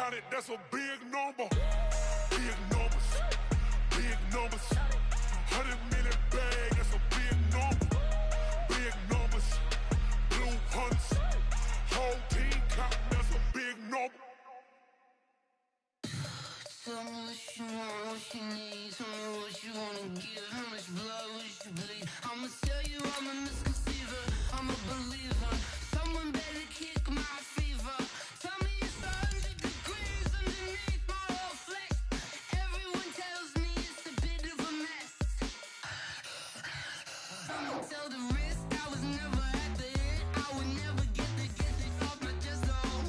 counted, that's a big number. Big numbers, big numbers. 100 million bag, that's a big number. Big numbers, blue hunts. Whole team counting, that's a big number. Tell me what you want, what you need. Tell me what you wanna give. How much blood would you bleed? I'ma tell you I'm a misconceiver. I'm a believer. Someone better kick my fever. Tell me it's 100 degrees underneath my whole flesh. Everyone tells me it's a bit of a mess. I'ma tell the risk I was never at the end. I would never get this off my chest though.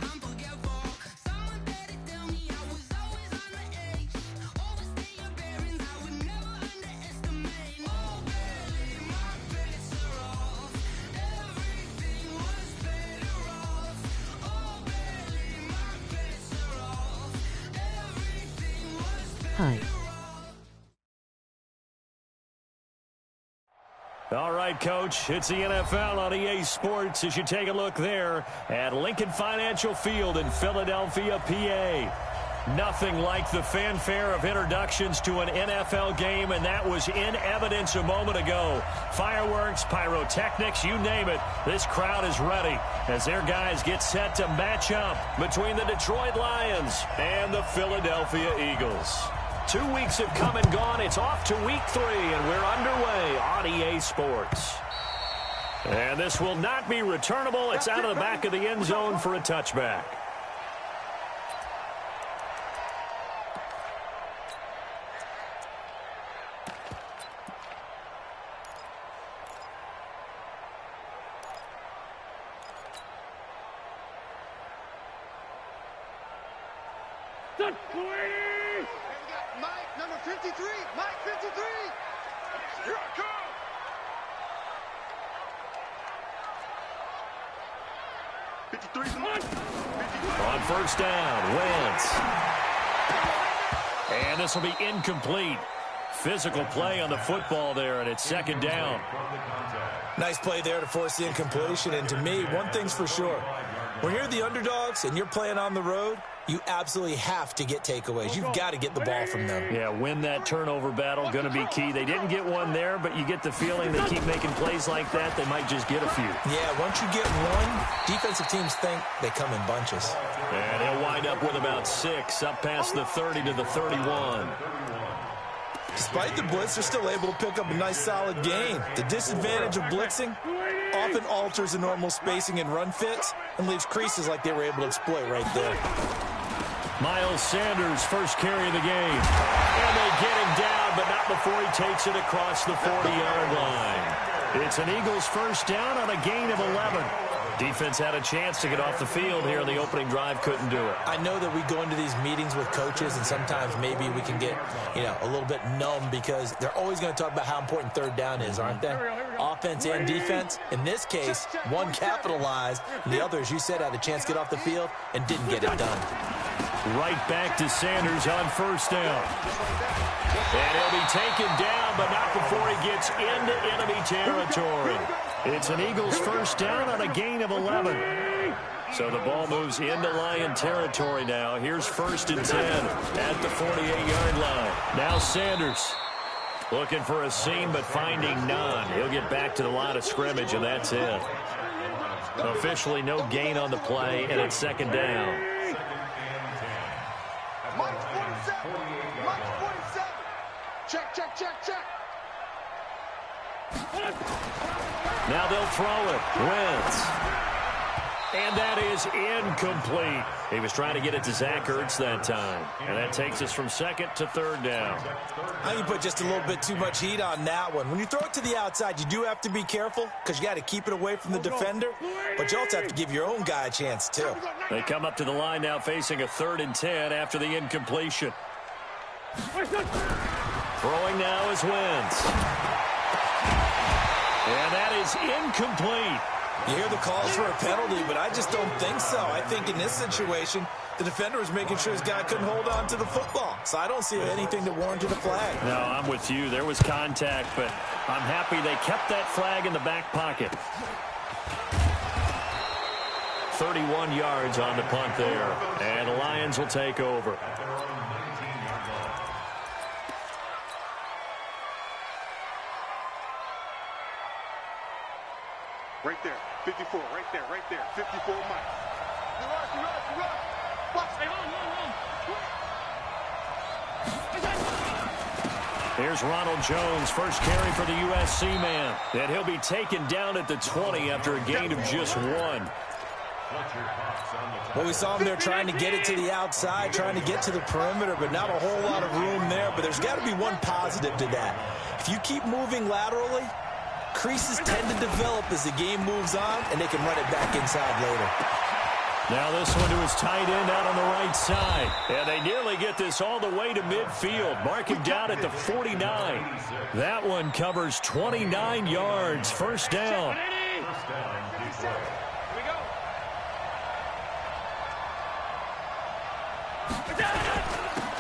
I'm forgetful. Someone better tell me I was always on the edge. Overstay your bearings, I would never underestimate. Oh barely, my bets are off. Everything was better off. Oh barely, my bets are off. Everything was better off. All right, Coach, it's the NFL on EA Sports as you take a look there at Lincoln Financial Field in Philadelphia, PA. Nothing like the fanfare of introductions to an NFL game, and that was in evidence a moment ago. Fireworks, pyrotechnics, you name it. This crowd is ready as their guys get set to match up between the Detroit Lions and the Philadelphia Eagles. 2 weeks have come and gone. It's off to week 3, and we're underway on EA Sports. And this will not be returnable. It's out of the back of the end zone for a touchback. Mike, number 53. Mike, 53. Here I come. On first down, Wentz. And this will be incomplete. Physical play on the football there, and it's second down. Nice play there to force the incompletion. And to me, one thing's for sure. When you're the underdogs and you're playing on the road, you absolutely have to get takeaways. You've got to get the ball from them. Yeah, win that turnover battle, going to be key. They didn't get one there, but you get the feeling they keep making plays like that, they might just get a few. Yeah, once you get one, defensive teams think they come in bunches. And he'll wind up with about 6, up past the 30 to the 31. Despite the blitz, they're still able to pick up a nice solid gain. The disadvantage of blitzing often alters the normal spacing and run fits and leaves creases like they were able to exploit right there. Miles Sanders, first carry of the game. And they get him down, but not before he takes it across the 40-yard line. It's an Eagles first down on a gain of 11. Defense had a chance to get off the field here in the opening drive, couldn't do it. I know that we go into these meetings with coaches, and sometimes maybe we can get, a little bit numb because they're always going to talk about how important third down is, aren't they? Offense and defense. In this case, one capitalized, and the other, as you said, had a chance to get off the field and didn't get it done. Right back to Sanders on first down. And he'll be taken down, but not before he gets into enemy territory. It's an Eagles first down on a gain of 11. So the ball moves into Lion territory now. Here's first and 10 at the 48-yard line. Now Sanders looking for a seam, but finding none. He'll get back to the line of scrimmage, and that's it. Officially no gain on the play, and it's second down. Mike 47. Mike 47. Check, check, check, check. Now they'll throw it. Wentz. And that is incomplete. He was trying to get it to Zach Ertz that time. And that takes us from second to third down. I think you put just a little bit too much heat on that one. When you throw it to the outside, you do have to be careful because you got to keep it away from the defender. But you also have to give your own guy a chance, too. They come up to the line now facing a 3rd and 10 after the incompletion. Throwing now is Wentz. And that is incomplete. You hear the calls for a penalty, but I just don't think so. I think in this situation, the defender was making sure his guy couldn't hold on to the football. So I don't see anything that warranted a flag. No, I'm with you. There was contact, but I'm happy they kept that flag in the back pocket. 31 yards on the punt there. And the Lions will take over. Right there, 54, right there, 54, Mike. You run. Watch. Hey, hold. Here's Ronald Jones, first carry for the USC man. And he'll be taken down at the 20 after a gain of just 1. Well, we saw him there trying to get it to the outside, trying to get to the perimeter, but not a whole lot of room there. But there's got to be one positive to that. If you keep moving laterally, creases tend to develop as the game moves on, and they can run it back inside later. Now this one to his tight end out on the right side. And they nearly get this all the way to midfield. Mark him down at the 49. That one covers 29 yards. First down.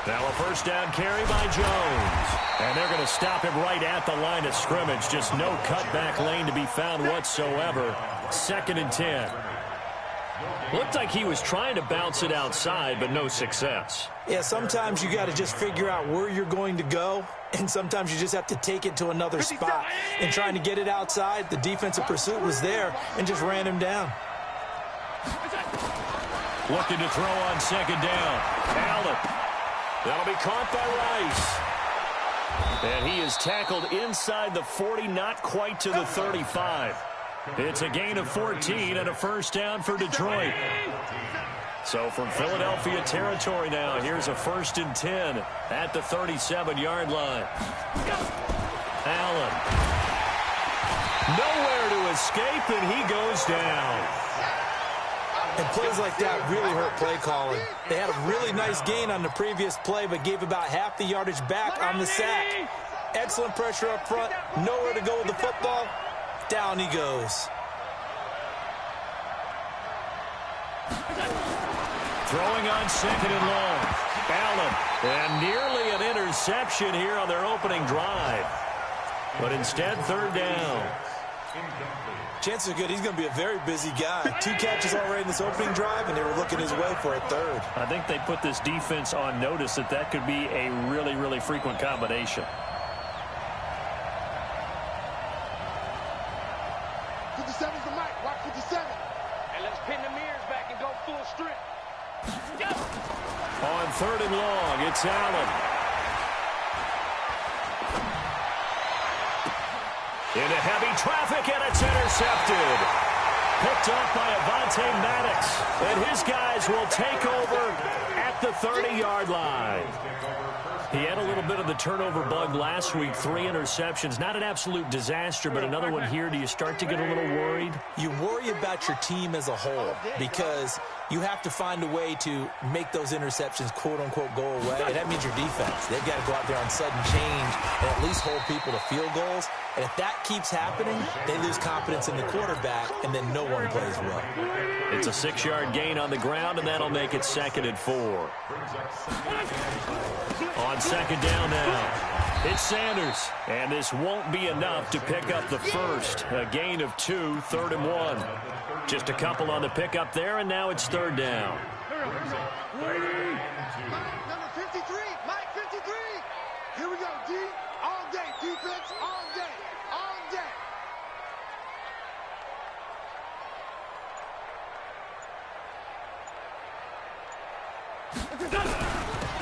Now a first down carry by Jones. And they're going to stop him right at the line of scrimmage. Just no cutback lane to be found whatsoever. 2nd and 10. Looked like he was trying to bounce it outside, but no success. Yeah, sometimes you got to just figure out where you're going to go, and sometimes you just have to take it to another spot. And trying to get it outside, the defensive pursuit was there and just ran him down. Looking to throw on 2nd down. Allen. That'll be caught by Rice. And he is tackled inside the 40, not quite to the 35. It's a gain of 14 and a first down for Detroit. So from Philadelphia territory now, here's a 1st and 10 at the 37-yard line. Allen. Nowhere to escape, and he goes down. And plays like that really hurt play calling. They had a really nice gain on the previous play, but gave about half the yardage back on the sack. Excellent pressure up front. Nowhere to go with the football. Down he goes. Throwing on 2nd and long. Allen. And nearly an interception here on their opening drive. But instead, 3rd down. Chances are good he's going to be a very busy guy. 2 catches already in this opening drive, and they were looking his way for a 3rd. I think they put this defense on notice that could be a really, really frequent combination. 57's the mic. Watch 57. And let's pin the mirrors back and go full strength. On 3rd and long, it's Allen. Into heavy traffic, and it's intercepted. Picked up by Avonte Maddox. And his guys will take over at the 30-yard line. He had a little bit of the turnover bug last week. 3 interceptions. Not an absolute disaster, but another one here. Do you start to get a little worried? You worry about your team as a whole because you have to find a way to make those interceptions, quote-unquote, go away. And that means your defense. They've got to go out there on sudden change and at least hold people to field goals. And if that keeps happening, they lose confidence in the quarterback, and then no one plays well. It's a 6-yard gain on the ground, and that'll make it 2nd and 4. On 2nd down now, it's Sanders. And this won't be enough to pick up the first. A gain of 2, 3rd and 1. Just a couple on the pickup there, and now it's 3rd down. Number 53, Mike 53. Here we go, D. All day, defense, all day, all day.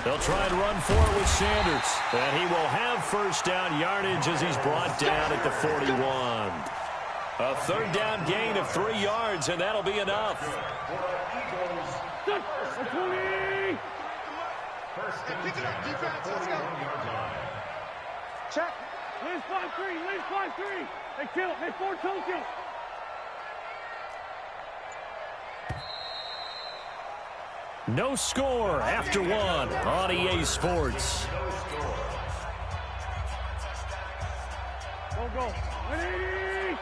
They'll try and run for it with Sanders. And he will have first down yardage as he's brought down at the 41. A 3rd down gain of 3 yards, and that'll be enough. Hey, pick it up, defense. Let's go. Check. Lynch 5-3. Hey, kill. Hey, 4-2 kill. No score after 1 on EA Sports. Go. Ready?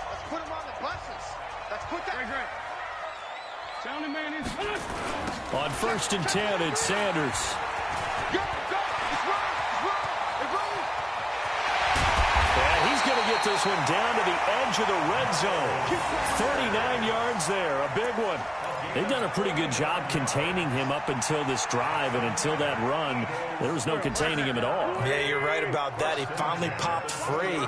Let's put him on the buses. Let's put that. Great. Sounding man is. On 1st and 10, it's Sanders. Go. It's rolling. And he's going to get get this one down to the edge of the red zone. 39 yards there, a big one. They've done a pretty good job containing him up until this drive, and until that run, there was no containing him at all. Yeah, you're right about that. He finally popped free.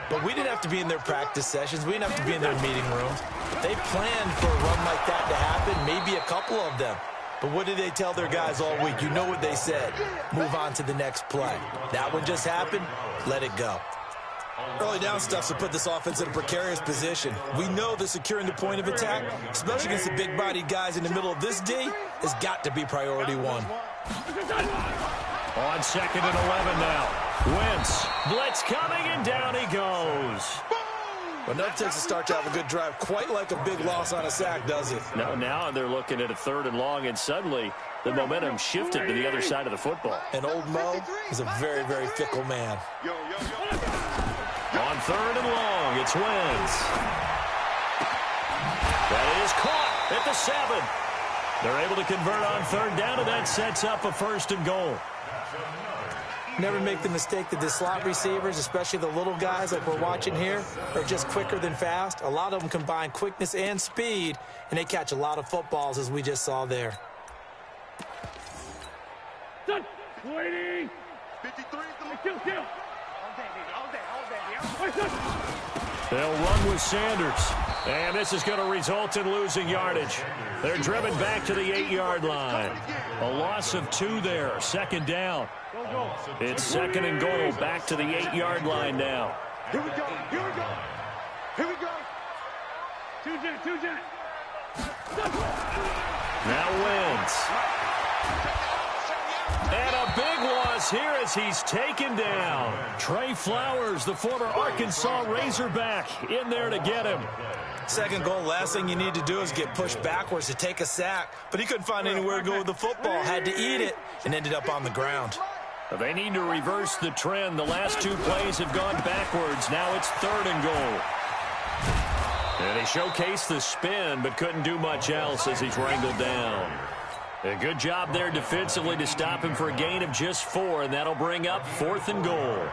But we didn't have to be in their practice sessions. We didn't have to be in their meeting rooms. They planned for a run like that to happen, maybe a couple of them. But what did they tell their guys all week? You know what they said. Move on to the next play. That one just happened. Let it go. Early down stuff to put this offense in a precarious position. We know that securing the point of attack, especially against the big-bodied guys in the middle of this D, has got to be priority one. On 2nd and 11 now. Wentz. Blitz coming, and down he goes. But enough takes to start to have a good drive. Quite like a big loss on a sack, does it? No, now they're looking at a 3rd and long, and suddenly the momentum shifted to the other side of the football. And old Mo is a very, very fickle man. On 3rd and long, it's Wentz. That is caught at the 7. They're able to convert on 3rd down, and that sets up a 1st and goal. Never make the mistake that the slot receivers, especially the little guys like we're watching here, are just quicker than fast. A lot of them combine quickness and speed, and they catch a lot of footballs, as we just saw there. Waiting. 53. Kill. They'll run with Sanders. And this is going to result in losing yardage. They're driven back to the 8-yard line. A loss of 2 there. 2nd down. It's 2nd and goal. Back to the 8-yard line now. Here we go. Two jet. Now Wentz. And a big loss here as he's taken down. Trey Flowers, the former Arkansas Razorback, in there to get him. 2nd goal, last thing you need to do is get pushed backwards to take a sack. But he couldn't find anywhere to go with the football. Had to eat it and ended up on the ground. They need to reverse the trend. The last 2 plays have gone backwards. Now it's 3rd and goal. And he showcased the spin, but couldn't do much else as he's wrangled down. A good job there defensively to stop him for a gain of just 4, and that'll bring up 4th and goal.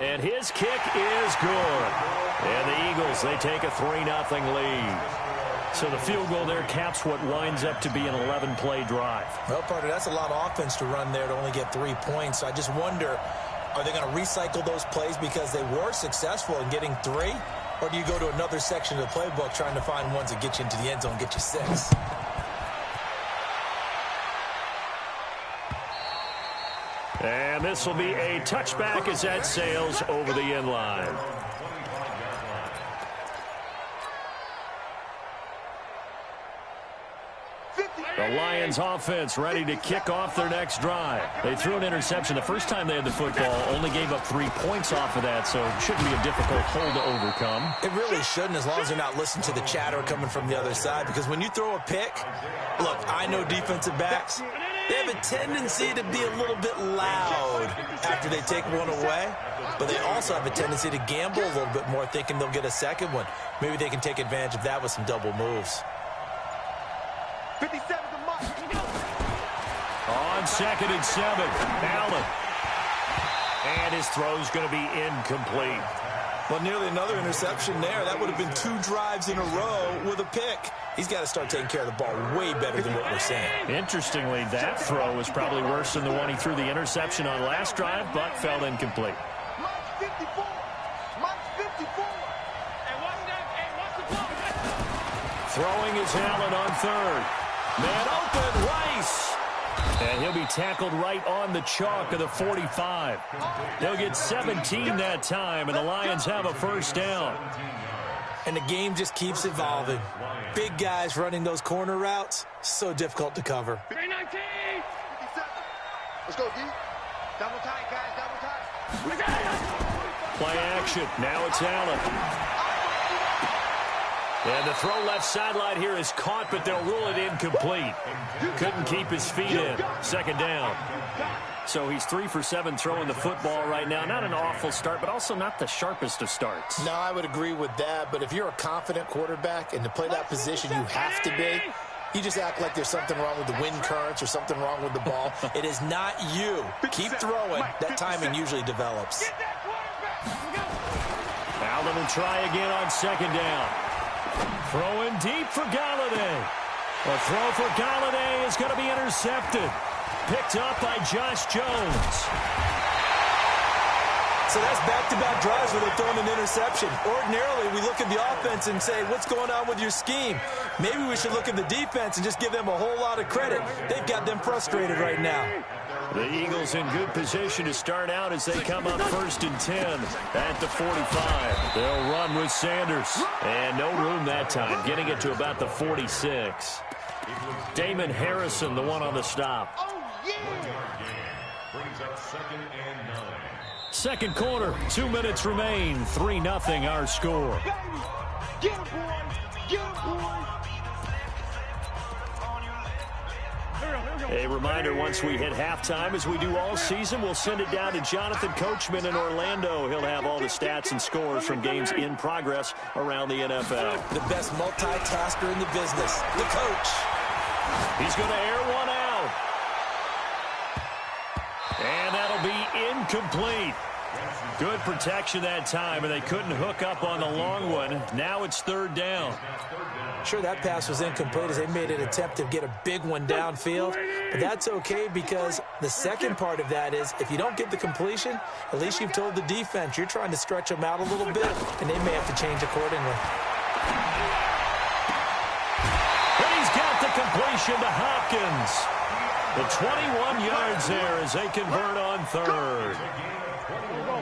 And his kick is good. And the Eagles, they take a 3-0 lead. So the field goal there caps what winds up to be an 11-play drive. Well, partner, that's a lot of offense to run there to only get 3 points. So I just wonder, are they going to recycle those plays because they were successful in getting 3? Or do you go to another section of the playbook trying to find ones that get you into the end zone, get you 6? And this will be a touchback as that sails over the end line. The Lions offense ready to kick off their next drive. They threw an interception the first time they had the football, only gave up 3 points off of that, so it shouldn't be a difficult hole to overcome. It really shouldn't, as long as they're not listening to the chatter coming from the other side, because when you throw a pick, look, I know defensive backs, they have a tendency to be a little bit loud after they take one away, but they also have a tendency to gamble a little bit more, thinking they'll get a second one. Maybe they can take advantage of that with some double moves. 57 to Mike. On 2nd and 7, Allen. And his throw's going to be incomplete. Well, nearly another interception there. That would have been 2 drives in a row with a pick. He's got to start taking care of the ball way better than what we're seeing. Interestingly, that throw was probably worse than the one he threw the interception on last drive, but fell incomplete. Mike's 54. Mike's 54. Throwing is Allen on 3rd. Man open, Rice. And he'll be tackled right on the chalk of the 45. They'll get 17 that time, and the Lions have a 1st down. And the game just keeps evolving. Big guys running those corner routes, so difficult to cover. 319. 57. Let's go, D. Double tight, guys. Double tight. Play action. Now it's Allen. And the throw left sideline here is caught, but they'll rule it incomplete. Couldn't keep his feet in. 2nd down. So he's 3 for 7 throwing the football right now. Not an awful start, but also not the sharpest of starts. No, I would agree with that. But if you're a confident quarterback and to play that position, you have to be. you just act like there's something wrong with the wind currents or something wrong with the ball. It is not you. Keep throwing. That timing usually develops. Allen will try again on second down. Throwing deep for Galladay. A throw for Galladay is going to be intercepted. Picked up by Josh Jones. So that's back-to-back drives where they're throwing an interception. Ordinarily, we look at the offense and say, what's going on with your scheme? Maybe we should look at the defense and just give them a whole lot of credit. They've got them frustrated right now. The Eagles in good position to start out as they come up 1st and 10 at the 45. They'll run with Sanders. And no room that time, getting it to about the 46. Damon Harrison, the one on the stop. Second quarter, 2 minutes remain. 3-0 our score. Get him, boy. Get him, boy. A reminder, once we hit halftime, as we do all season, we'll send it down to Jonathan Coachman in Orlando. He'll have all the stats and scores from games in progress around the NFL. The best multitasker in the business, the coach. He's going to air one out. And that'll be incomplete. Good protection that time, and they couldn't hook up on the long one. Now it's 3rd down. Sure, that pass was incomplete as they made an attempt to get a big one downfield. But that's okay because the second part of that is if you don't get the completion, at least you've told the defense you're trying to stretch them out a little bit, and they may have to change accordingly. And he's got the completion to Hopkins. The 21 yards there as they convert on 3rd.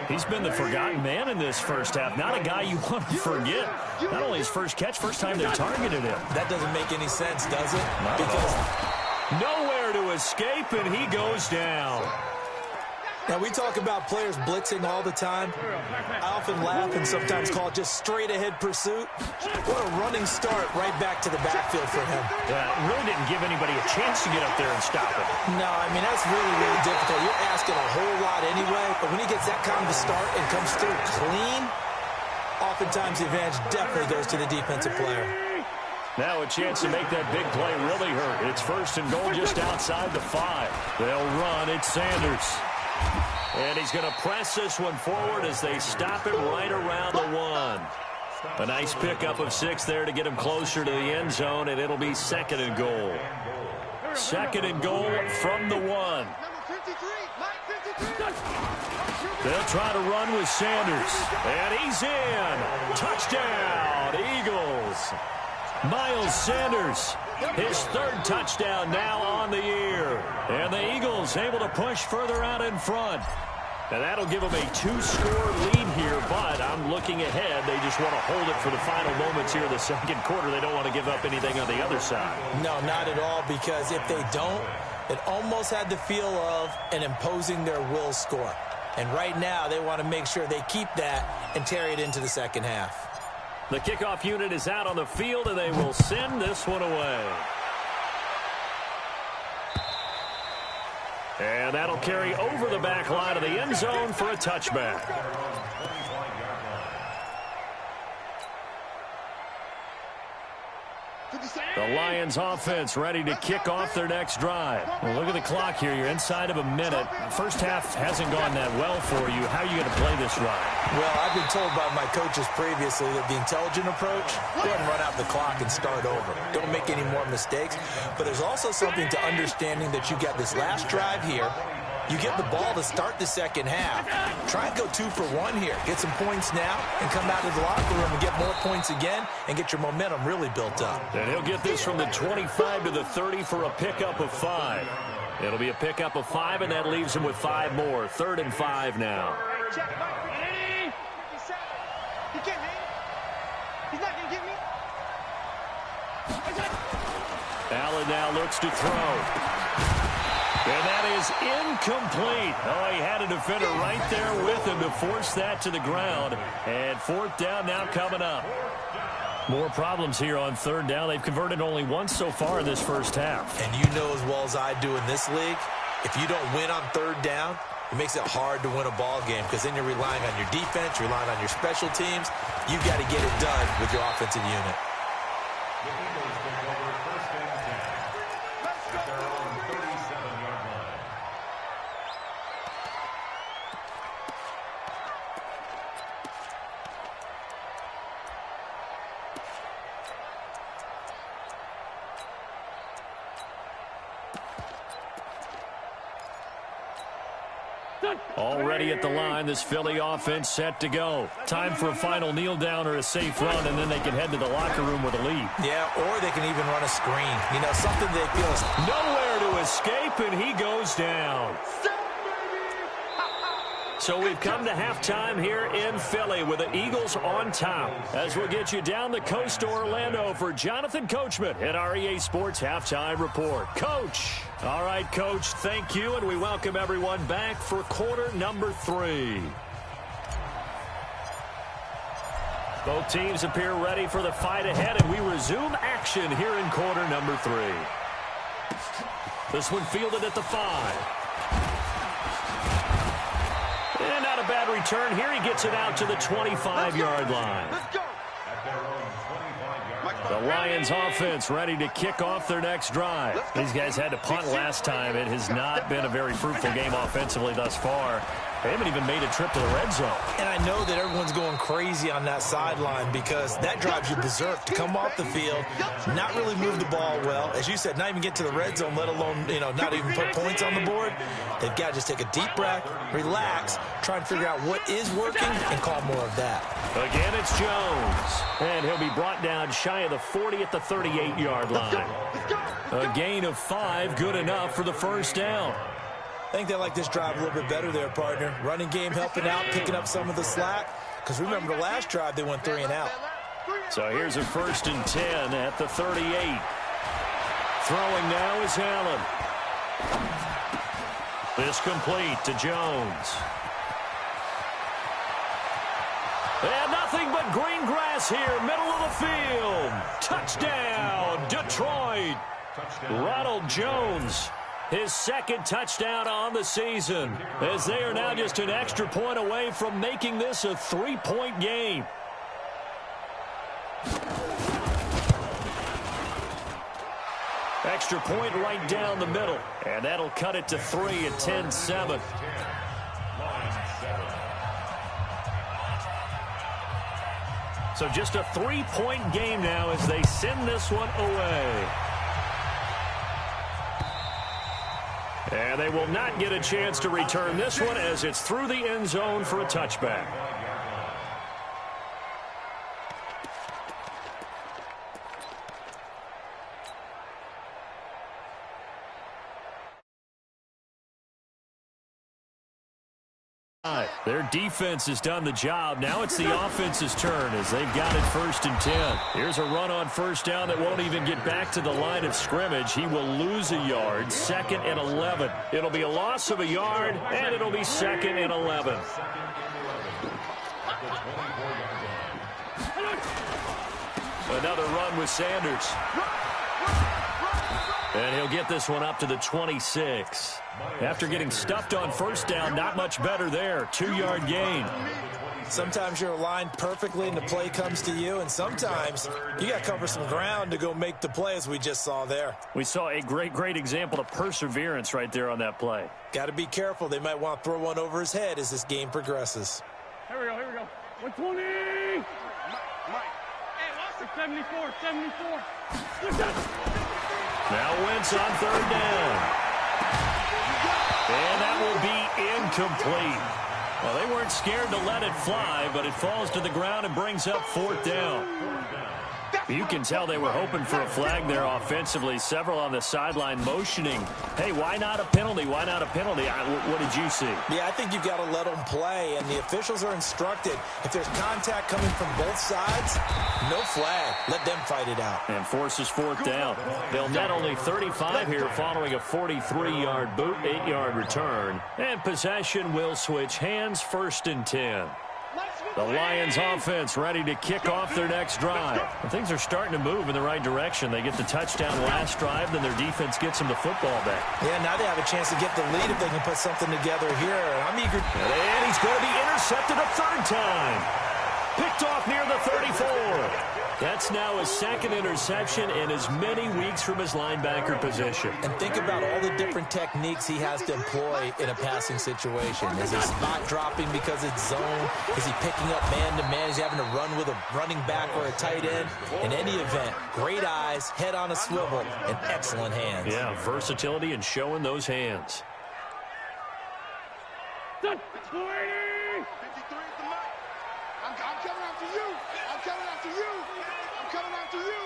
He's been the forgotten man in this first half. Not a guy you want to forget. Not only his first catch, first time they targeted him. That doesn't make any sense, does it? Because nowhere to escape, and he goes down. Now, we talk about players blitzing all the time. I often laugh and sometimes call it just straight-ahead pursuit. What a running start right back to the backfield for him. Yeah, really didn't give anybody a chance to get up there and stop him. No, I mean, that's really, really difficult. You're asking a whole lot anyway, but when he gets that kind of a start and comes through clean, oftentimes the advantage definitely goes to the defensive player. Now a chance to make that big play really hurt. It's 1st and goal just outside the 5. They'll run. It's Sanders. And he's going to press this one forward as they stop him right around the 1. A nice pickup of 6 there to get him closer to the end zone, and it'll be 2nd and goal. 2nd and goal from the 1. Number 53, Mike 53. They'll try to run with Sanders. And he's in. Touchdown, Eagles. Miles Sanders, his 3rd touchdown now on the year. And the Eagles able to push further out in front. And that'll give them a 2-score lead here, but I'm looking ahead. They just want to hold it for the final moments here in the second quarter. They don't want to give up anything on the other side. No, not at all, because if they don't, it almost had the feel of an imposing their will score. And right now, they want to make sure they keep that and carry it into the second half. The kickoff unit is out on the field, and they will send this one away. And that'll carry over the back line of the end zone for a touchback. The Lions offense ready to kick off their next drive. Well, look at the clock here. You're inside of a minute. First half hasn't gone that well for you. How are you going to play this ride? Well, I've been told by my coaches previously that the intelligent approach, go ahead and run out the clock and start over. Don't make any more mistakes. But there's also something to understanding that you got this last drive here. You get the ball to start the second half. Try and go 2 for 1 here. Get some points now and come out of the locker room and get more points again and get your momentum really built up. And he'll get this from the 25 to the 30 for a pickup of 5. It'll be a pickup of 5, and that leaves him with 5 more. 3rd and 5 now. Check, Mike 57. He can't hang. He's not going to get me. Allen now looks to throw. And that is incomplete. Oh, he had a defender right there with him to force that to the ground. And 4th down now coming up. More problems here on 3rd down. They've converted only once so far in this first half. And you know as well as I do in this league, if you don't win on 3rd down, it makes it hard to win a ball game because then you're relying on your defense, you're relying on your special teams. You've got to get it done with your offensive unit. Already at the line, this Philly offense set to go. Time for a final kneel down or a safe run, and then they can head to the locker room with a lead. Yeah, or they can even run a screen. You know, something they feel is nowhere to escape, and he goes down. So we've come to halftime here in Philly with the Eagles on top. As we'll get you down the coast to Orlando for Jonathan Coachman at our EA Sports Halftime Report. Coach. All right, Coach, thank you, and we welcome everyone back for quarter number 3. Both teams appear ready for the fight ahead, and we resume action here in quarter number 3. This one fielded at the 5. And not a bad return here. He gets it out to the 25-yard line. The Lions offense ready to kick off their next drive. These guys had to punt last time. It has not been a very fruitful game offensively thus far. They haven't even made a trip to the red zone. And I know that everyone's going crazy on that sideline because that drives you berserk to come off the field, not really move the ball well. As you said, not even get to the red zone, let alone, not even put points on the board. They've got to just take a deep breath, relax, try and figure out what is working and call more of that. Again, it's Jones. And he'll be brought down shy of the 40 at the 38-yard line. A gain of 5, good enough for the first down. I think they like this drive a little bit better there, partner. Running game helping out, picking up some of the slack. Because remember, the last drive, they went 3 and out. So here's a 1st and 10 at the 38. Throwing now is Allen. This complete to Jones. And nothing but green grass here, middle of the field. Touchdown, Detroit. Ronald Jones. His 2nd touchdown on the season, as they are now just an extra point away from making this a 3-point game. Extra point right down the middle, and that'll cut it to 3 at 10-7. So just a 3-point game now as they send this one away. And they will not get a chance to return this one as it's through the end zone for a touchback. Their defense has done the job. Now it's the offense's turn as they've got it 1st and 10. Here's a run on 1st down that won't even get back to the line of scrimmage. He will lose a yard. 2nd and 11. It'll be a loss of a yard, and it'll be 2nd and 11. Another run with Sanders. And he'll get this one up to the 26. After getting stuffed on 1st down, not much better there. 2-yard gain. Sometimes you're aligned perfectly and the play comes to you, and sometimes you got to cover some ground to go make the play, as we just saw there. We saw a great example of perseverance right there on that play. Got to be careful. They might want to throw one over his head as this game progresses. Here we go. 120! Hey, 74. Now Wentz on 3rd down. And that will be incomplete. Well, they weren't scared to let it fly, but it falls to the ground and brings up 4th down. You can tell they were hoping for a flag there offensively. Several on the sideline motioning. Hey, why not a penalty? Why not a penalty? What did you see? Yeah, I think you've got to let them play, and the officials are instructed. If there's contact coming from both sides, no flag. Let them fight it out. And forces 4th down. They'll net only 35 here following a 43-yard boot, 8-yard return. And possession will switch hands, 1st and 10. The Lions offense ready to kick off their next drive. And things are starting to move in the right direction. They get the touchdown last drive, then their defense gets them the football back. Yeah, now they have a chance to get the lead if they can put something together here. I'm eager. And he's going to be intercepted a 3rd time. Picked off near the 34. That's now his 2nd interception in as many weeks from his linebacker position. And think about all the different techniques he has to employ in a passing situation. Is he spot dropping because it's zone? Is he picking up man-to-man? Is he having to run with a running back or a tight end? In any event, great eyes, head on a swivel, and excellent hands. Yeah, versatility and showing those hands. Blue 80. 53 is the mic. I'm coming after you. I'm coming after you. I'm coming after you.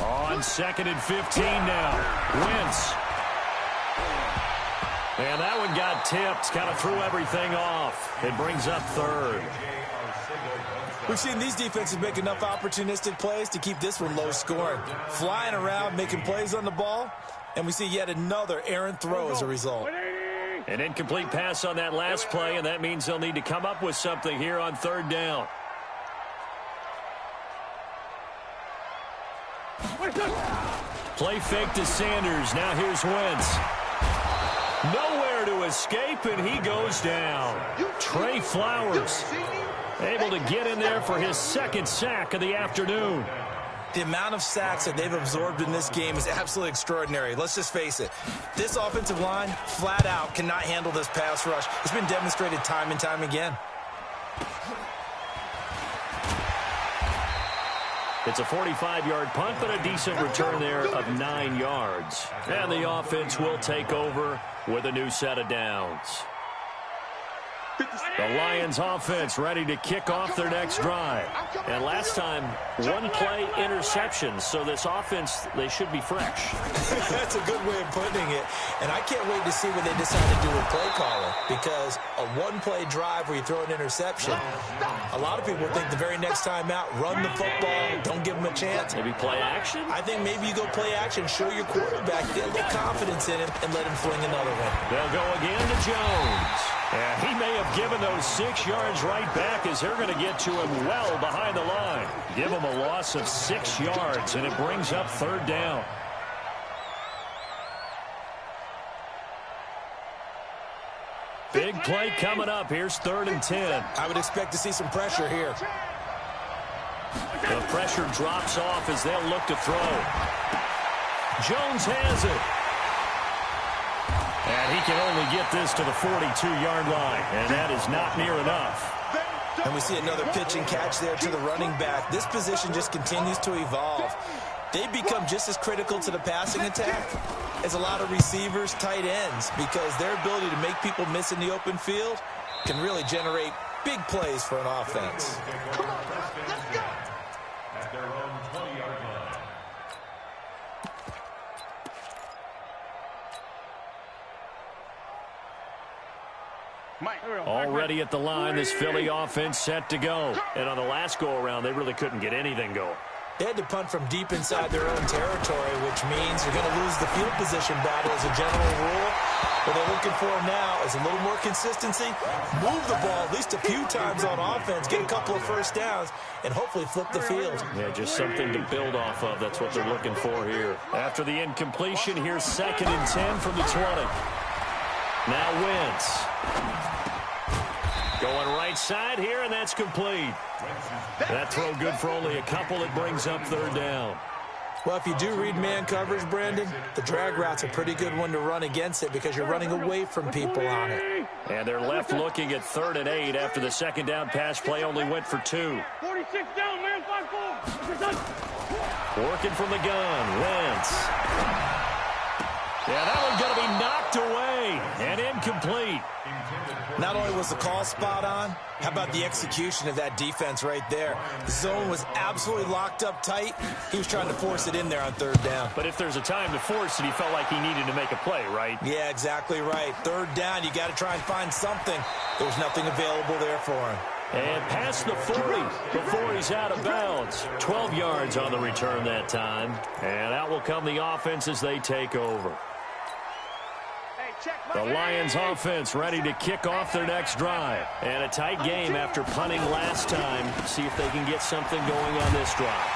On 2nd and 15 now. Wentz. And that one got tipped. Kind of threw everything off. It brings up 3rd. We've seen these defenses make enough opportunistic plays to keep this one low scoring. Flying around, making plays on the ball, and we see yet another errant throw as a result. An incomplete pass on that last play, and that means they'll need to come up with something here on 3rd down. Play fake to Sanders. Now here's Wentz. Nowhere to escape, and he goes down. Trey Flowers able to get in there for his 2nd sack of the afternoon. The amount of sacks that they've absorbed in this game is absolutely extraordinary. Let's just face it. This offensive line, flat out, cannot handle this pass rush. It's been demonstrated time and time again. It's a 45-yard punt, but a decent return there of 9 yards. And the offense will take over with a new set of downs. The Lions offense ready to kick off their next drive. And last time, 1-play interception. So this offense, they should be fresh. That's a good way of putting it. And I can't wait to see what they decide to do with play calling. Because a 1-play drive where you throw an interception, a lot of people think the very next time out, run the football, don't give them a chance. Maybe play action? I think maybe you go play action, show your quarterback, get a little confidence in him, and let him fling another one. They'll go again to Jones. And he may have given those 6 yards right back as they're going to get to him well behind the line. Give him a loss of 6 yards, and it brings up 3rd down. Big play coming up. Here's 3rd and 10. I would expect to see some pressure here. The pressure drops off as they'll look to throw. Jones has it. And he can only get this to the 42-yard line, and that is not near enough. And we see another pitch and catch there to the running back. This position just continues to evolve. They become just as critical to the passing attack as a lot of receivers, tight ends, because their ability to make people miss in the open field can really generate big plays for an offense. Come on, let's go. At their own 20-yard line. Already at the line, this Philly offense set to go. And on the last go-around, they really couldn't get anything going. They had to punt from deep inside their own territory, which means you're going to lose the field position battle as a general rule. What they're looking for now is a little more consistency, move the ball at least a few times on offense, get a couple of first downs, and hopefully flip the field. Yeah, just something to build off of. That's what they're looking for here. After the incompletion, here's 2nd and 10 from the 20. Now Wentz. Going right side here, and that's complete. That throw good for only a couple. It brings up 3rd down. Well, if you do read man coverage, Brandon, the drag route's a pretty good one to run against it because you're running away from people on it. And they're left looking at 3rd and 8 after the 2nd down pass play only went for 2. 46 down, man, 5-4. Working from the gun, Wentz. Yeah, that one's going to be knocked away and incomplete. Not only was the call spot on, how about the execution of that defense right there? The zone was absolutely locked up tight. He was trying to force it in there on 3rd down. But if there's a time to force it, he felt like he needed to make a play, right? Yeah, exactly right. 3rd down, you got to try and find something. There was nothing available there for him. And past the 40 before he's out of bounds. 12 yards on the return that time. And out will come the offense as they take over. The Lions offense ready to kick off their next drive. And a tight game after punting last time. See if they can get something going on this drive.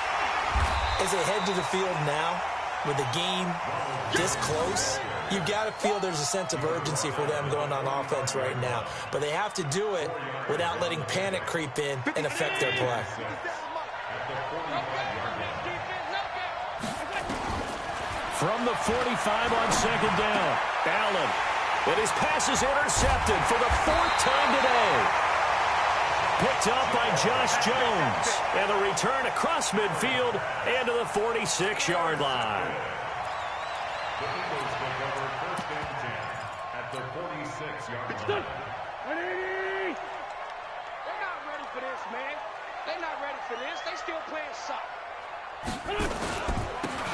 As they head to the field now, with the game this close, you've got to feel there's a sense of urgency for them going on offense right now. But they have to do it without letting panic creep in and affect their play. From the 45 on 2nd down, Allen. And his pass is intercepted for the 4th time today. Picked up by Josh Jones. And the return across midfield and to the 46-yard line. the 46-yard line. They're not ready for this, man. They're not ready for this. They still playing soft.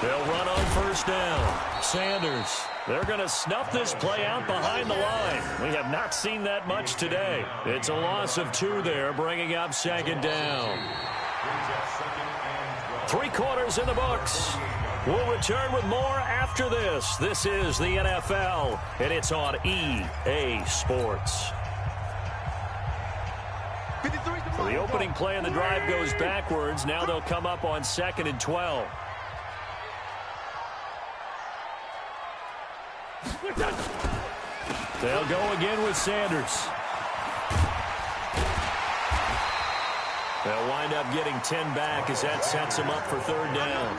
They'll run on first down. Sanders, they're going to snuff this play out behind the line. We have not seen that much today. It's a loss of 2 there, bringing up second down. 3 quarters in the books. We'll return with more after this. This is the NFL, and it's on EA Sports. So the opening play of the drive goes backwards. Now they'll come up on 2nd and 12. They'll go again with Sanders. They'll wind up getting 10 back as that sets them up for 3rd down.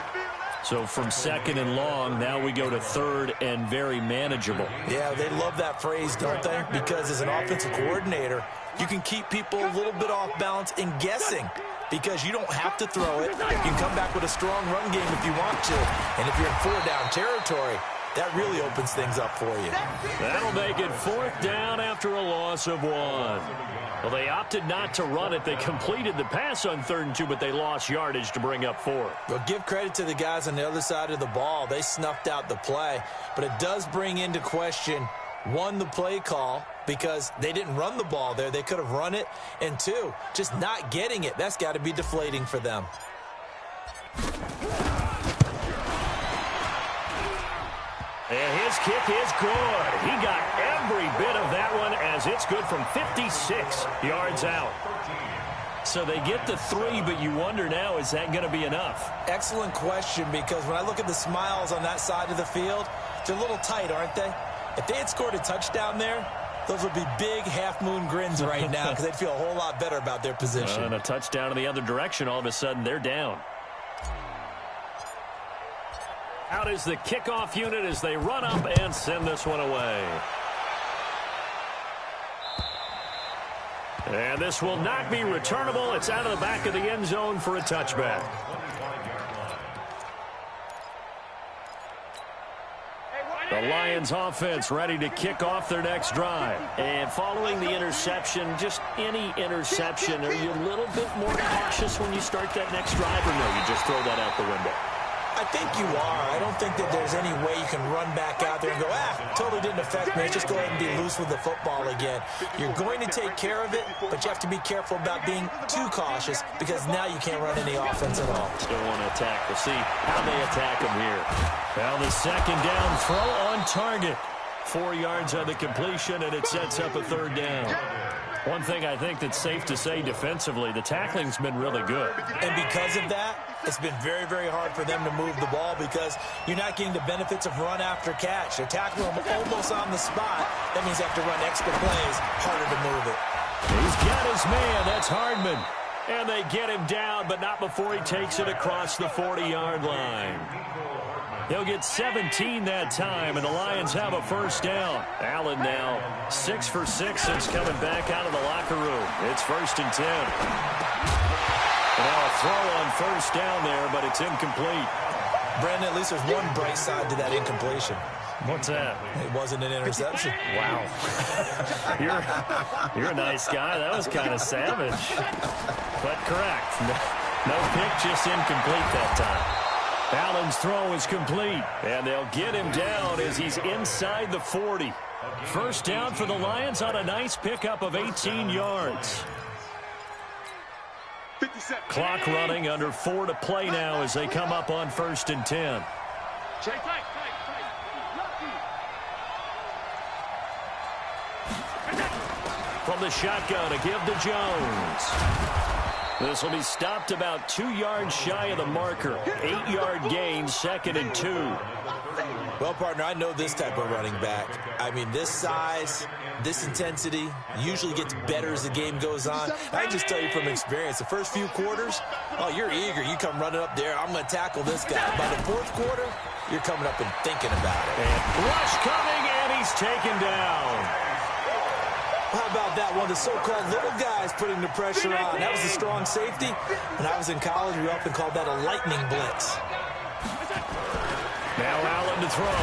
So from 2nd and long, now we go to 3rd and very manageable. Yeah, they love that phrase, don't they? Because as an offensive coordinator, you can keep people a little bit off balance and guessing because you don't have to throw it. You can come back with a strong run game if you want to. And if you're in 4-down territory, that really opens things up for you. That'll make it 4th down after a loss of 1. Well, they opted not to run it. They completed the pass on 3rd and 2, but they lost yardage to bring up 4th. Well, give credit to the guys on the other side of the ball. They snuffed out the play. But it does bring into question, 1, the play call, because they didn't run the ball there. They could have run it. And 2, just not getting it. That's got to be deflating for them. And his kick is good. He got every bit of that one as it's good from 56 yards out. So they get the 3, but you wonder now, is that going to be enough? Excellent question, because when I look at the smiles on that side of the field, they're a little tight, aren't they? If they had scored a touchdown there, those would be big half-moon grins right now because they'd feel a whole lot better about their position. And a touchdown in the other direction, all of a sudden they're down. Out is the kickoff unit as they run up and send this one away. And this will not be returnable. It's out of the back of the end zone for a touchback. The Lions offense ready to kick off their next drive. And following the interception, just any interception, are you a little bit more cautious when you start that next drive, or no, you just throw that out the window? I think you are. I don't think that there's any way you can run back out there and go, totally didn't affect me. Let's just go ahead and be loose with the football again. You're going to take care of it, but you have to be careful about being too cautious because now you can't run any offense at all. Still want to attack. We'll see how they attack them here. Now the 2nd down throw on target. 4 yards on the completion, and it sets up a 3rd down. One thing I think that's safe to say defensively, the tackling's been really good. And because of that, it's been very, very hard for them to move the ball because you're not getting the benefits of run after catch. They're tackling them almost on the spot. That means they have to run extra plays, harder to move it. He's got his man. That's Hardman. And they get him down, but not before he takes it across the 40-yard line. He'll get 17 that time, and the Lions have a 1st down. Allen now 6 for 6 since coming back out of the locker room. It's 1st and 10. Now a throw on 1st down there, but it's incomplete. Brandon, at least there's one bright side to that incompletion. What's that? It wasn't an interception. Wow. You're a nice guy. That was kind of savage. But correct. No pick, just incomplete that time. Allen's throw is complete, and they'll get him down as he's inside the 40. 1st down for the Lions on a nice pickup of 18 yards. Clock running, under 4 to play now as they come up on 1st and 10. From the shotgun, a give to Jones. This will be stopped about 2 yards shy of the marker. 8-yard gain, 2nd and 2. Well, partner, I know this type of running back. I mean, this size, this intensity usually gets better as the game goes on. I can just tell you from experience, the first few quarters, you're eager. You come running up there, I'm going to tackle this guy. By the 4th quarter, you're coming up and thinking about it. And rush coming, and he's taken down. How about that? One of the so-called little guys putting the pressure on. That was a strong safety. When I was in college, we often called that a lightning blitz. Now Allen to throw.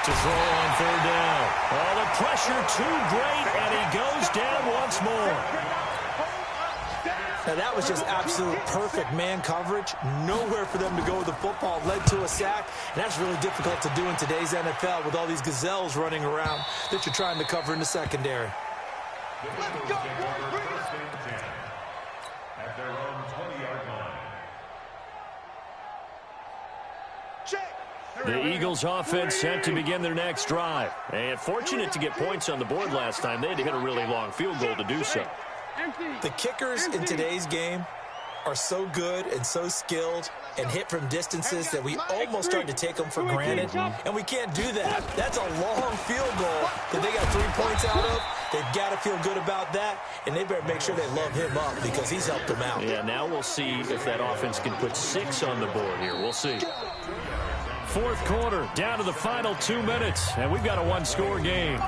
to throw on third down. Oh, the pressure too great, and he goes down once more. Now, that was just absolute perfect man coverage. Nowhere for them to go with the football. Led to a sack, and that's really difficult to do in today's NFL with all these gazelles running around that you're trying to cover in the secondary. Let's go, boys. First and 10 at their own 20-yard line. Check. The Eagles offense set to begin their next drive. And fortunate to get points on the board last time. They had to hit a really long field goal to do so. The kickers in today's game are so good and so skilled and hit from distances that we almost start to take them for granted, and we can't do that. That's a long field goal that they got 3 points out of. They've got to feel good about that, and they better make sure they love him up because he's helped them out. Yeah, now we'll see if that offense can put 6 on the board here. We'll see. Fourth quarter, down to the final 2 minutes, and we've got a one-score game.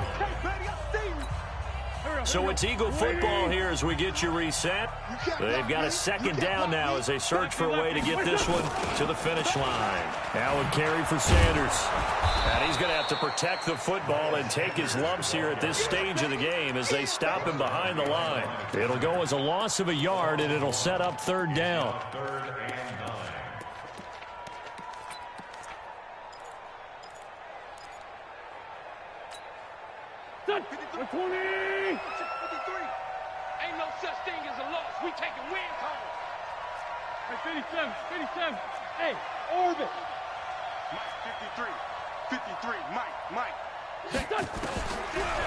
So it's Eagle football here as we get you reset. They've got a second down now as they search for a way to get this one to the finish line. Now a carry for Sanders. And he's going to have to protect the football and take his lumps here at this stage of the game as they stop him behind the line. It'll go as a loss of a yard, and it'll set up third down. Third and 9. Touch. 20. 53. Ain't no such thing as a loss. We taking wins home. Hey, 57. Hey, orbit. Mike, 53. 53. Mike.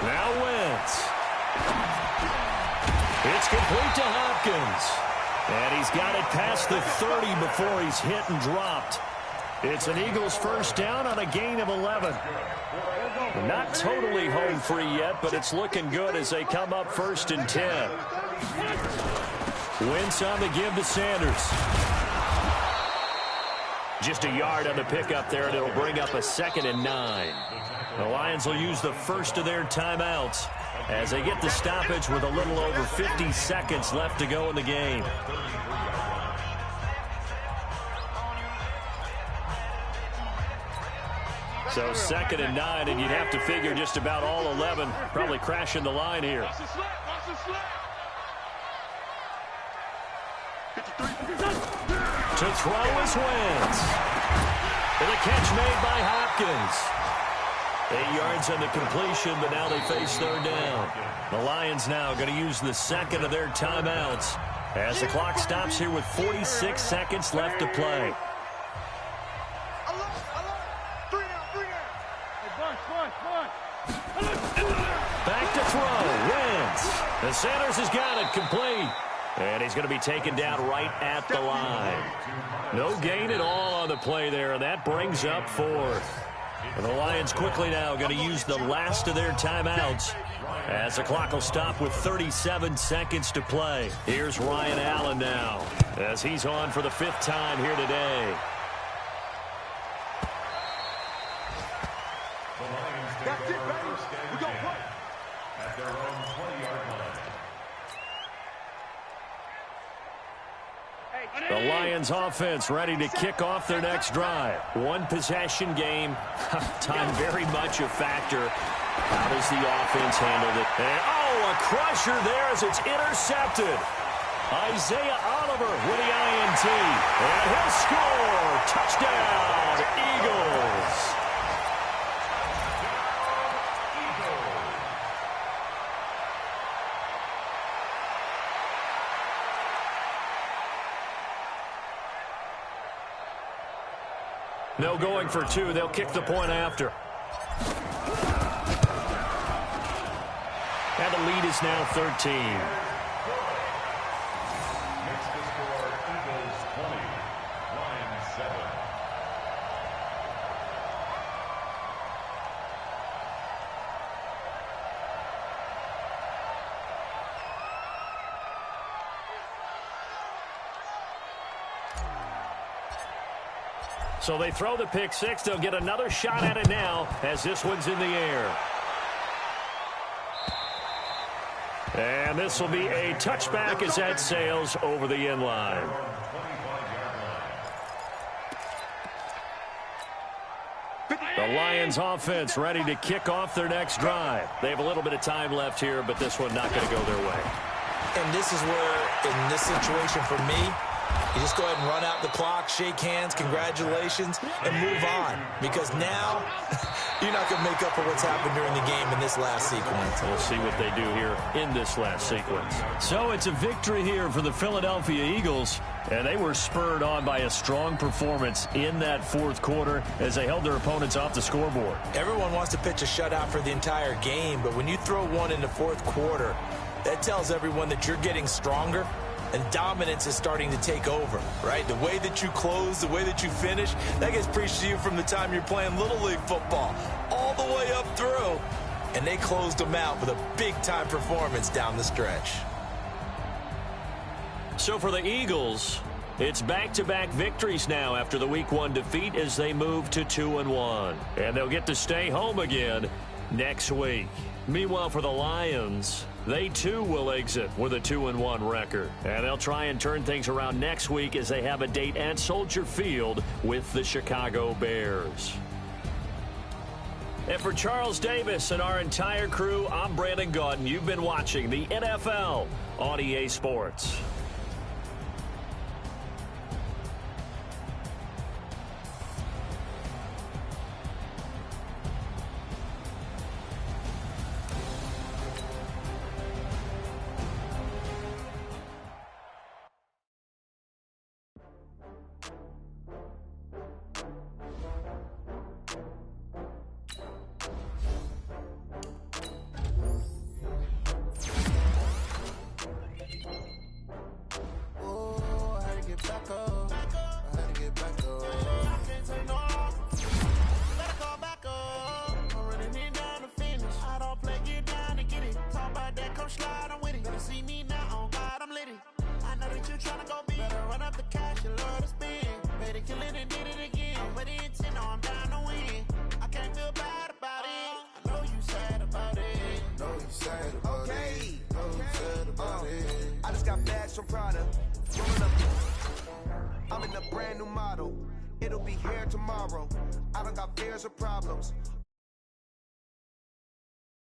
Now Wentz. It's complete to Hopkins. And he's got it past the 30 before he's hit and dropped. It's an Eagles first down on a gain of 11. Not totally home free yet, but it's looking good as they come up first and 10. Wentz on the give to Sanders. Just a yard on the pickup there, and it'll bring up a 2nd and 9. The Lions will use the first of their timeouts as they get the stoppage with a little over 50 seconds left to go in the game. So 2nd and 9, and you'd have to figure just about all 11 probably crashing the line here. Watch the slap. To throw is Wentz. And a catch made by Hopkins. 8 yards on the completion, but now they face third down. The Lions now going to use the second of their timeouts as the clock stops here with 46 seconds left to play. Back to throw. Wentz. And Sanders has got it complete. And he's going to be taken down right at the line. No gain at all on the play there, and that brings up 4th. And the Lions quickly now going to use the last of their timeouts as the clock will stop with 37 seconds to play. Here's Ryan Allen now as he's on for the 5th time here today. That's it, baby. We gonna play. At their own 20-yard line. The Lions offense ready to kick off their next drive. One possession game. Time very much a factor. How does the offense handle it? And, a crusher there as it's intercepted. Isaiah Oliver with the INT. And he'll score. Touchdown, Eagles. No going for 2. They'll kick the point after. And the lead is now 13. Makes the score Eagles 20, Lions 7. So they throw the pick 6. They'll get another shot at it now as this one's in the air. And this will be a touchback as that sails over the end line. The Lions offense ready to kick off their next drive. They have a little bit of time left here, but this one not going to go their way. And this is where, in this situation for me, you just go ahead and run out the clock, shake hands, congratulations, and move on. Because now, you're not going to make up for what's happened during the game in this last sequence. We'll see what they do here in this last sequence. So it's a victory here for the Philadelphia Eagles, and they were spurred on by a strong performance in that fourth quarter as they held their opponents off the scoreboard. Everyone wants to pitch a shutout for the entire game, but when you throw one in the fourth quarter, that tells everyone that you're getting stronger and dominance is starting to take over, right? The way that you close, the way that you finish, that gets preached to you from the time you're playing Little League football all the way up through. And they closed them out with a big-time performance down the stretch. So for the Eagles, it's back-to-back victories now after the Week 1 defeat as they move to 2-1. And they'll get to stay home again next week. Meanwhile, for the Lions, they too will exit with a 2-1 record. And they'll try and turn things around next week as they have a date at Soldier Field with the Chicago Bears. And for Charles Davis and our entire crew, I'm Brandon Gaudin. You've been watching the NFL on EA Sports. I'm in a brand new model. It'll be here tomorrow. I don't got fears or problems.